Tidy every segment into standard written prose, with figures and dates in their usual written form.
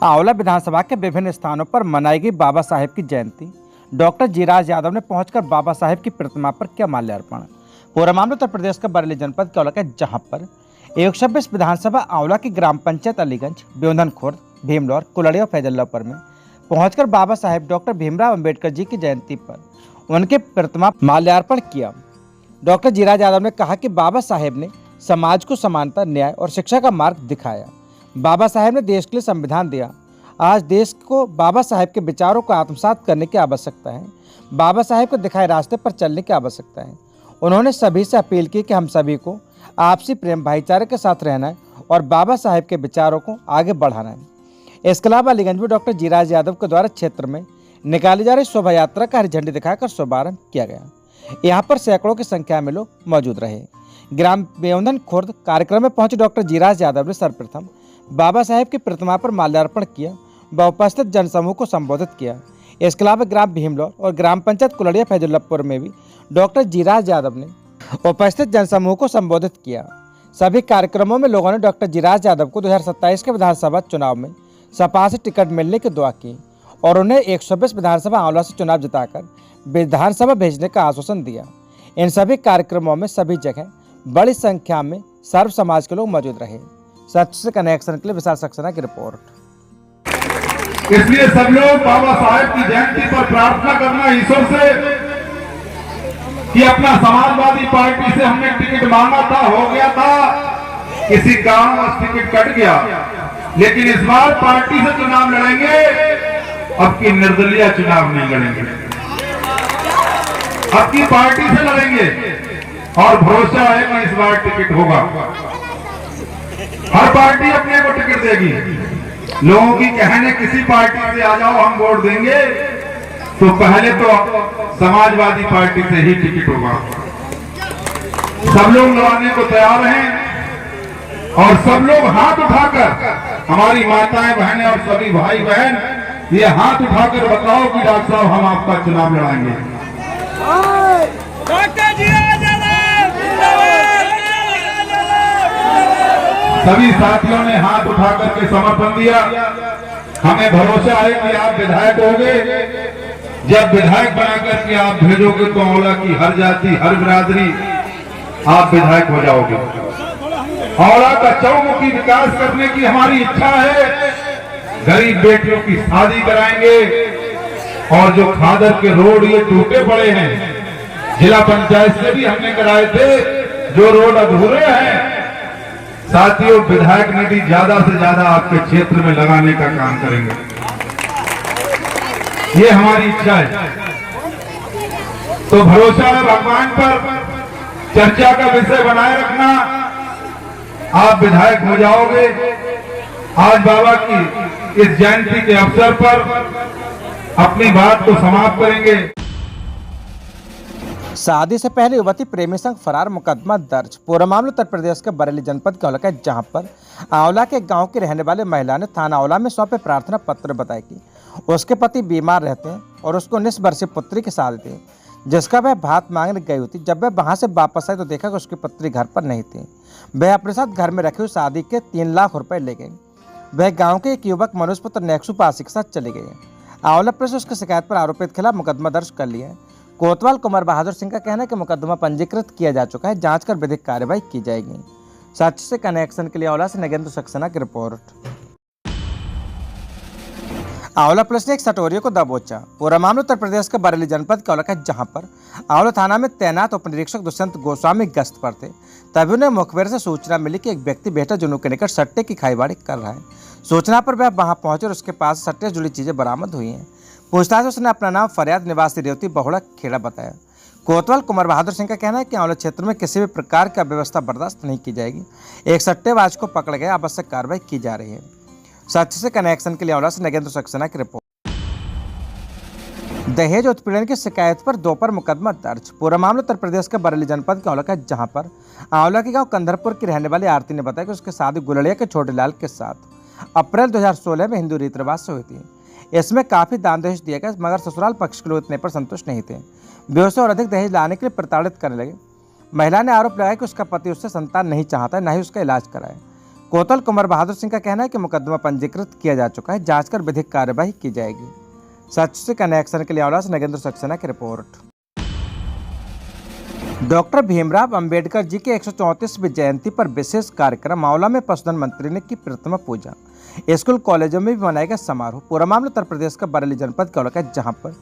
आंवला विधानसभा के विभिन्न स्थानों पर मनाई गई बाबा साहेब की जयंती। डॉक्टर जीराज यादव ने पहुंचकर बाबा साहेब की प्रतिमा पर किया माल्यार्पण। पूरा मामला उत्तर प्रदेश के बरेली जनपद के औला का, जहां पर 126 विधानसभा आंवला की ग्राम पंचायत अलीगंज, ब्योंधन खुर्द, भीमलौर, कुलड़िया और फैजल्लापुर में पहुंचकर बाबा साहेब डॉक्टर भीमराव अंबेडकर जी की जयंती पर उनके प्रतिमा पर माल्यार्पण किया। डॉक्टर जीराज यादव ने कहा कि बाबा साहेब ने समाज को समानता, न्याय और शिक्षा का मार्ग दिखाया। बाबा साहेब ने देश के लिए संविधान दिया। आज देश को बाबा साहेब के विचारों को आत्मसात करने की आवश्यकता है। बाबा साहेब को दिखाए रास्ते पर चलने की आवश्यकता है। उन्होंने सभी से अपील की कि हम सभी को आपसी प्रेम, भाईचारे के साथ रहना है और बाबा साहेब के विचारों को आगे बढ़ाना है। इसके अलावा अलीगंज में डॉक्टर जीराज यादव के द्वारा क्षेत्र में निकाली जा रही शोभा यात्रा का हरी झंडी दिखाकर शुभारंभ किया गया। यहाँ पर सैकड़ों की संख्या में लोग मौजूद रहे। ग्राम ब्योंधन खुर्द कार्यक्रम में पहुंचे डॉक्टर जीराज यादव ने सर्वप्रथम बाबा साहेब की प्रतिमा पर माल्यार्पण किया व उपस्थित जनसमूह को संबोधित किया। इसके अलावा ग्राम भीमलौर और ग्राम पंचायत कुलड़िया फैजुल्लापुर में भी डॉक्टर जीराज यादव ने उपस्थित जनसमूह को संबोधित किया। सभी कार्यक्रमों में लोगों ने डॉक्टर जीराज यादव को 2027 के विधानसभा चुनाव में सपा से टिकट मिलने की दुआ की और उन्हें 120 विधानसभा आंवला से चुनाव जिताकर विधानसभा भेजने का आश्वासन दिया। इन सभी कार्यक्रमों में सभी जगह बड़ी संख्या में सर्व समाज के लोग मौजूद रहे। सच से कनेक्शन के लिए विशाल सक्सेना की रिपोर्ट। इसलिए सब लोग बाबा साहेब की जयंती पर प्रार्थना करना ईश्वर से कि अपना समाजवादी पार्टी से हमने टिकट मांगा था, हो गया था, किसी कारणवश टिकट कट गया, लेकिन इस बार पार्टी से चुनाव लड़ेंगे। अब की निर्दलीय चुनाव नहीं लड़ेंगे, अब की पार्टी से लड़ेंगे और भरोसा है कि इस बार टिकट होगा। हर पार्टी अपने को टिकट देगी। लोगों की कहने किसी पार्टी से आ जाओ हम वोट देंगे, तो पहले तो समाजवादी पार्टी से ही टिकट होगा। सब लोग लड़ाने को तैयार हैं और सब लोग हाथ उठाकर, हमारी माताएं बहनें और सभी भाई बहन ये हाथ उठाकर बताओ कि डॉक्टर साहब हम आपका चुनाव लड़ाएंगे। सभी साथियों ने हाथ उठाकर के समर्थन दिया। हमें भरोसा है कि आप विधायक होंगे। जब विधायक बनाकर के आप भेजोगे तो आंवला की हर जाति, हर बिरादरी आप विधायक हो जाओगे। आंवला का चौमुखी विकास करने की हमारी इच्छा है। गरीब बेटियों की शादी कराएंगे और जो खादर के रोड ये टूटे पड़े हैं, जिला पंचायत से भी हमने कराए थे, जो रोड अधूरे हैं, साथियों विधायक निधि ज्यादा से ज्यादा आपके क्षेत्र में लगाने का काम करेंगे। ये हमारी इच्छा है। तो भरोसा है भगवान पर, चर्चा का विषय बनाए रखना। आप विधायक हो जाओगे। आज बाबा की इस जयंती के अवसर पर अपनी बात को समाप्त करेंगे। शादी से पहले युवती प्रेमी संग फरार, मुकदमा दर्ज। पूरा मामला उत्तर प्रदेश के बरेली जनपद के औला का, जहां पर आंवला के गांव की रहने वाले महिला ने थाना आंवला में सौंपे प्रार्थना पत्र बताया कि उसके पति बीमार रहते हैं और उसको 19 वर्षीय पुत्री की शादी थी, जिसका वह भात मांगने गई थी। जब वह वहां से वापस आई तो देखा कि उसकी पुत्री घर पर नहीं थी। वह अपने साथ घर में रखे हुए शादी के 3 लाख रुपए ले गई। वह गाँव के एक युवक मनोज पुत्र नेक्सू पासी के साथ चली गई। आंवला पुलिस उसकी शिकायत पर आरोपित के खिलाफ मुकदमा दर्ज कर लिया है। कोतवाल कुमार बहादुर सिंह का कहना है कि मुकदमा पंजीकृत किया जा चुका है, जांच कर विधिक कार्रवाई की जाएगी। सच से कनेक्शन के लिए आंवला से नगेंद्र सक्सेना की रिपोर्ट। आंवला पुलिस ने एक सटोरिये को दबोचा। पूरा मामला उत्तर प्रदेश के बरेली जनपद के औला का, जहां पर आंवला थाना में तैनात उप निरीक्षक दुष्यंत गोस्वामी गश्त पर थे, तभी उन्हें मुखबिर से सूचना मिली कि एक व्यक्ति बेहतर जुनू के निकट सट्टे की खाईबाड़ी कर रहा है। सूचना पर वह वहां पहुंचे और उसके पास सट्टे से जुड़ी चीजें बरामद हुई हैं। पूछताछ में उसने अपना नाम फरियाद निवासी रेवती बहुड़ा खेड़ा बताया। कोतवाल कुमार बहादुर सिंह का कहना है कि आंवला क्षेत्र में किसी भी प्रकार की अव्यवस्था बर्दाश्त नहीं की जाएगी। एक सट्टेबाज को पकड़ गया, आवश्यक कार्रवाई की जा रही है। सच से कनेक्शन के लिए आंवला से नगेंद्र सक्सेना की रिपोर्ट। दहेज उत्पीड़न की शिकायत पर 2 पर मुकदमा दर्ज। पूरा मामला उत्तर प्रदेश के बरेली जनपद के आंवला का, जहां पर आंवला के गांव कंधरपुर की रहने वाली आरती ने बताया कि उसकी शादी गुलड़िया के छोटे लाल के साथ अप्रैल 2016 में हिंदू रीति रिवाज से हुई थी। इसमें काफी दान दहेज दिया गया, मगर ससुराल पक्ष के लोग इतने पर संतुष्ट नहीं थे। वे उसे और अधिक दहेज लाने के लिए प्रताड़ित करने लगे। महिला ने आरोप लगाया कि उसका पति उससे संतान नहीं चाहता है, न ही उसका इलाज कराए। कोतल कुंवर बहादुर सिंह का कहना है कि मुकदमा पंजीकृत किया जा चुका है, जांच कर विधिक कार्यवाही की जाएगी। सच से कनेक्शन के लिए आंवला से नगेंद्र सक्सेना की रिपोर्ट। डॉक्टर भीमराव अंबेडकर जी की 134वीं जयंती पर विशेष कार्यक्रम। आंवला में पशुधन मंत्री ने की प्रतिमा पूजा। स्कूल कॉलेजों में भी मनाया गया समारोह। पूरा मामला उत्तर प्रदेश का बरेली जनपद के औला है, जहां पर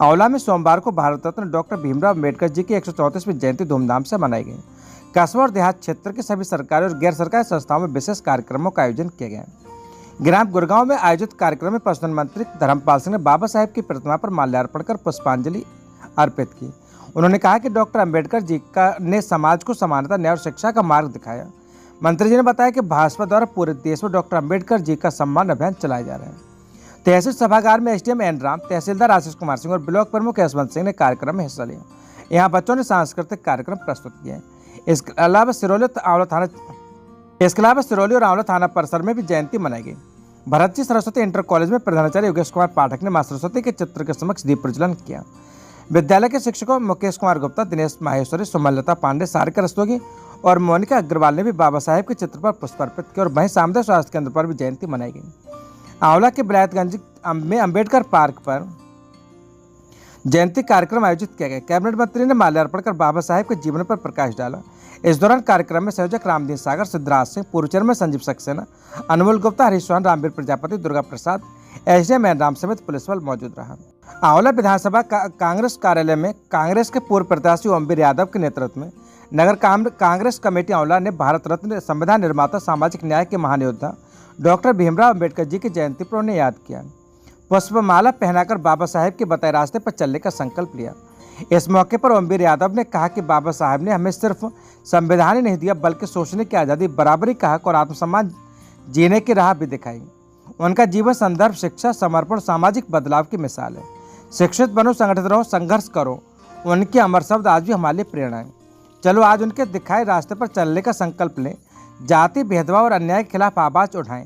आंवला में सोमवार को भारत रत्न डॉक्टर भीमराव अंबेडकर जी की 134वीं जयंती धूमधाम से मनाई गई। कस्बा और देहात क्षेत्र के सभी सरकारी और गैर सरकारी संस्थाओं में विशेष कार्यक्रमों का आयोजन किया गया। ग्राम गुरगांव में आयोजित कार्यक्रम में पशुधन मंत्री धर्मपाल सिंह ने बाबा साहेब की प्रतिमा पर माल्यार्पण कर पुष्पांजलि अर्पित की। उन्होंने कहा कि डॉक्टर अंबेडकर जी ने समाज को समानता, न्याय और शिक्षा का मार्ग दिखाया। मंत्री जी ने बताया कि भाजपा द्वारा पूरे देश में डॉक्टर अंबेडकर जी का सम्मान अभियान चलाए जा रहे हैं। तहसील सभागार में एसडीएम एन राम, तहसीलदार आशीष कुमार सिंह और ब्लॉक प्रमुख यशवंत सिंह ने कार्यक्रम में हिस्सा लिया। यहाँ बच्चों ने सांस्कृतिक कार्यक्रम प्रस्तुत किए। इसके अलावा सिरौली और आंवला थाना परिसर में भी जयंती मनाई गई। भरत जी सरस्वती इंटर कॉलेज में प्रधानाचार्य योगेश कुमार पाठक ने मां सरस्वती के चित्र के समक्ष दीप प्रज्वलन किया। विद्यालय के शिक्षकों मुकेश कुमार गुप्ता, दिनेश माहेश्वरी, सुमलता पांडे, सारिका रस्तोगी और मोनिका अग्रवाल ने भी बाबा साहेब के चित्र पर पुष्प अर्पित किया और वहीं सामुदायिक स्वास्थ्य केंद्र पर भी जयंती मनाई गई। आंवला के बिलायतगंज में अंबेडकर पार्क पर जयंती कार्यक्रम आयोजित किया गया। कैबिनेट मंत्री ने माल्यार्पण कर बाबा साहेब के जीवन पर प्रकाश डाला। इस दौरान कार्यक्रम में संयोजक रामदीन सागर, सिद्धराज सिंह, पूर्व चेयरमैन संजीव सक्सेना, अनमोल गुप्ता, हरीश चौहान, रामवीर प्रजापति, दुर्गा प्रसाद, एसडीएम एन राम समेत पुलिस बल मौजूद रहा। आंवला विधानसभा कांग्रेस कार्यालय में कांग्रेस के पूर्व प्रत्याशी ओमवीर यादव के नेतृत्व में नगर कांग्रेस कमेटी आंवला ने भारत रत्न, संविधान निर्माता, सामाजिक न्याय के महान योद्धा डॉक्टर भीमराव अंबेडकर जी की जयंती पर उन्हें याद किया। पुष्पमाला पहनाकर बाबा साहेब के बताए रास्ते पर चलने का संकल्प लिया। इस मौके पर ओमवीर यादव ने कहा कि बाबा साहेब ने हमें सिर्फ संविधान ही नहीं दिया, बल्कि सोचने की आज़ादी, बराबरी का हक और आत्मसम्मान जीने की राह भी दिखाई। उनका जीवन संदर्भ शिक्षा, समर्पण, सामाजिक बदलाव की मिसाल है। शिक्षित बनो, संगठित रहो, संघर्ष करो, उनके अमर शब्द आज भी हमारे लिए प्रेरणा है। चलो आज उनके दिखाए रास्ते पर चलने का संकल्प लें, जाति भेदभाव और अन्याय के खिलाफ आवाज उठाएं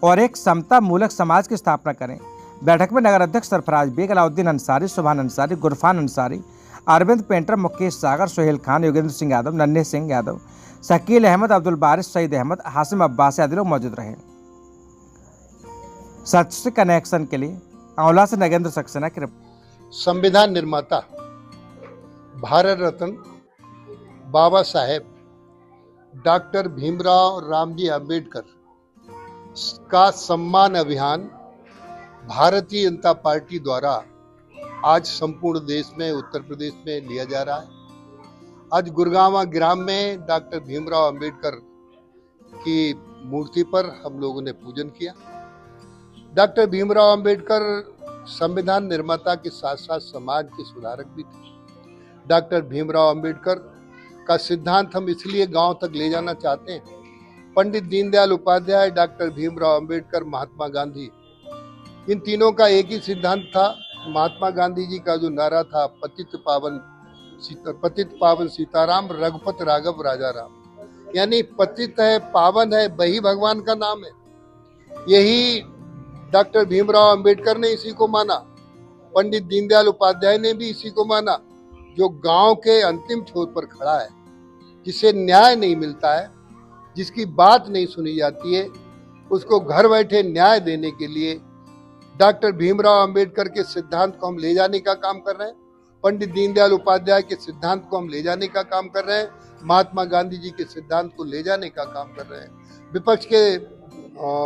और एक समता मूलक समाज की स्थापना करें। बैठक में नगर अध्यक्ष सरफराज बेग, अलाउद्दीन अंसारी, सुभान अंसारी, गुरफान अंसारी, अरविंद पेंटर, मुकेश सागर, सोहेल खान, योगेंद्र सिंह यादव, नन्हे सिंह यादव, शकील अहमद, अब्दुल बारिश, सईद अहमद, हासिम अब्बास आदि लोग मौजूद रहे। सच से कनेक्शन के लिए आंवला से नगेंद्र सक्सेना की रिपोर्ट। संविधान निर्माता भारत रत्न बाबा साहेब डॉक्टर भीमराव रामजी अंबेडकर का सम्मान अभियान भारतीय जनता पार्टी द्वारा आज संपूर्ण देश में, उत्तर प्रदेश में लिया जा रहा है। आज गुरगांव ग्राम में डॉक्टर भीमराव अंबेडकर की मूर्ति पर हम लोगों ने पूजन किया। डॉक्टर भीमराव अंबेडकर संविधान निर्माता के साथ साथ समाज के सुधारक भी थे। डॉक्टर भीमराव अंबेडकर का सिद्धांत हम इसलिए गांव तक ले जाना चाहते हैं। पंडित दीनदयाल उपाध्याय, डॉक्टर भीमराव अंबेडकर, महात्मा गांधी, इन तीनों का एक ही सिद्धांत था। महात्मा गांधी जी का जो नारा था, पतित पावन सीताराम, रघुपत राघव राजा राम, यानी पतित है, पावन है, वही भगवान का नाम है। यही डॉक्टर भीमराव अंबेडकर ने इसी को माना। पंडित दीनदयाल उपाध्याय ने भी इसी को माना। जो गांव के अंतिम छोर पर खड़ा है, जिसे न्याय नहीं मिलता है, जिसकी बात नहीं सुनी जाती है, उसको घर बैठे न्याय देने के लिए डॉक्टर भीमराव अंबेडकर के सिद्धांत को हम ले जाने का काम कर रहे हैं। पंडित दीनदयाल उपाध्याय के सिद्धांत को हम ले जाने का काम कर रहे हैं। महात्मा गांधी जी के सिद्धांत को ले जाने का काम कर रहे हैं। विपक्ष के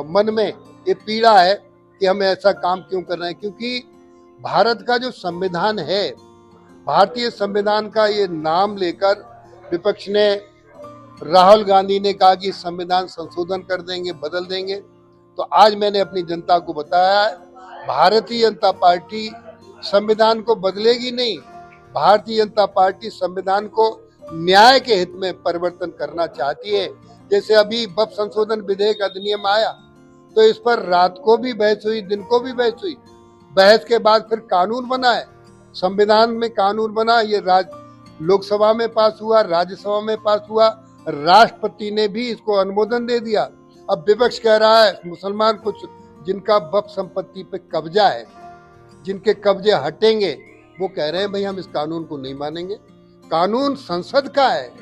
मन में ये पीड़ा है कि हम ऐसा काम क्यों कर रहे हैं, क्योंकि भारत का जो संविधान है, भारतीय संविधान का ये नाम लेकर विपक्ष ने, राहुल गांधी ने कहा कि संविधान संशोधन कर देंगे, बदल देंगे। तो आज मैंने अपनी जनता को बताया है, भारतीय जनता पार्टी संविधान को बदलेगी नहीं। भारतीय जनता पार्टी संविधान को न्याय के हित में परिवर्तन करना चाहती है। जैसे अभी वक्फ संशोधन विधेयक अधिनियम आया, तो इस पर रात को भी बहस हुई, दिन को भी बहस हुई। बहस के बाद फिर कानून बना है, संविधान में कानून बना। ये लोकसभा में पास हुआ, राज्यसभा में पास हुआ, राष्ट्रपति ने भी इसको अनुमोदन दे दिया। अब विपक्ष कह रहा है मुसलमान कुछ जिनका वक्फ संपत्ति पे कब्जा है, जिनके कब्जे हटेंगे, वो कह रहे हैं भाई हम इस कानून को नहीं मानेंगे। कानून संसद का है,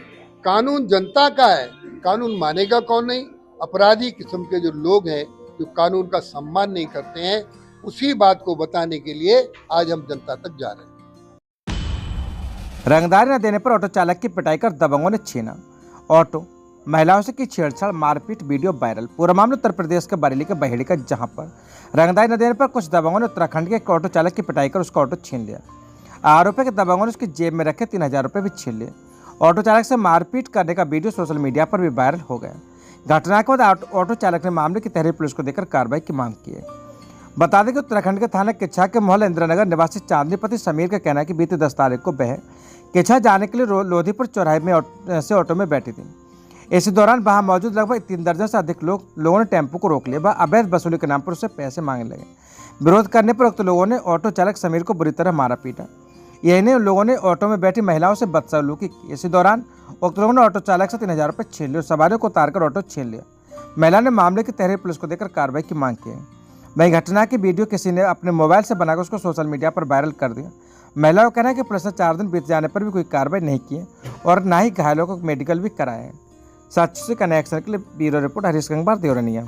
कानून जनता का है, कानून मानेगा कौन नहीं। अपराधी किस्म के जो लोग हैं, जो कानून का सम्मान नहीं करते हैं, उसी बात को बताने के लिए आज हम जनता तक जा रहे हैं। रंगदारी न देने पर ऑटो चालक की पिटाई कर दबंगों ने छीना ऑटो, महिलाओं से की छेड़छाड़, मारपीट, वीडियो वायरल। पूरा मामला उत्तर प्रदेश के बरेली के बहेड़ी का, जहां पर रंगदारी न देने पर कुछ दबंगों ने उत्तराखंड के एक ऑटो चालक की पिटाई कर उसका ऑटो छीन लिया। आरोप है कि दबंगों ने उसकी जेब में रखे 3000 रुपये भी छीन लिए। ऑटो चालक से मारपीट करने का वीडियो सोशल मीडिया पर भी वायरल हो गया। घटना के बाद ऑटो चालक ने मामले की तहरीर पुलिस को देकर कार्रवाई की मांग की है। बता दें कि उत्तराखंड के थाना किच्छा के मोहल्ला इंदिरानगर निवासी चांदनीपति समीर का कहना है कि बीते 10 तारीख को वह किच्छा जाने के लिए लोधीपुर चौराहे में से ऑटो में बैठी थी। इसी दौरान वहां मौजूद लगभग 3 दर्जन से अधिक लोगों ने टेम्पो को रोक लिया। वह अवैध वसूली के नाम पर उससे पैसे मांगने लगे। विरोध करने पर उक्त लोगों ने ऑटो चालक समीर को बुरी तरह मारा पीटा। यही नहीं, उन लोगों ने ऑटो में बैठी महिलाओं से बदसलूकी की। इसी दौरान उक्त लोगों ने ऑटो चालक से 3000 रुपये छीन लिए और सवारियों को उतारकर ऑटो छीन लिया। महिला ने मामले की तहरीर पुलिस को देकर कार्रवाई की मांग की है। वहीं घटना की वीडियो किसी ने अपने मोबाइल से बनाकर उसको सोशल मीडिया पर वायरल कर दिया। महिला का कहना है कि पुलिस ने 4 दिन बीत जाने पर भी कोई कार्रवाई नहीं की है और ना ही घायलों को मेडिकल भी कराया है। सच से कनेक्शन के लिए ब्यूरो रिपोर्ट हरीश गंगवार, देवरनिया।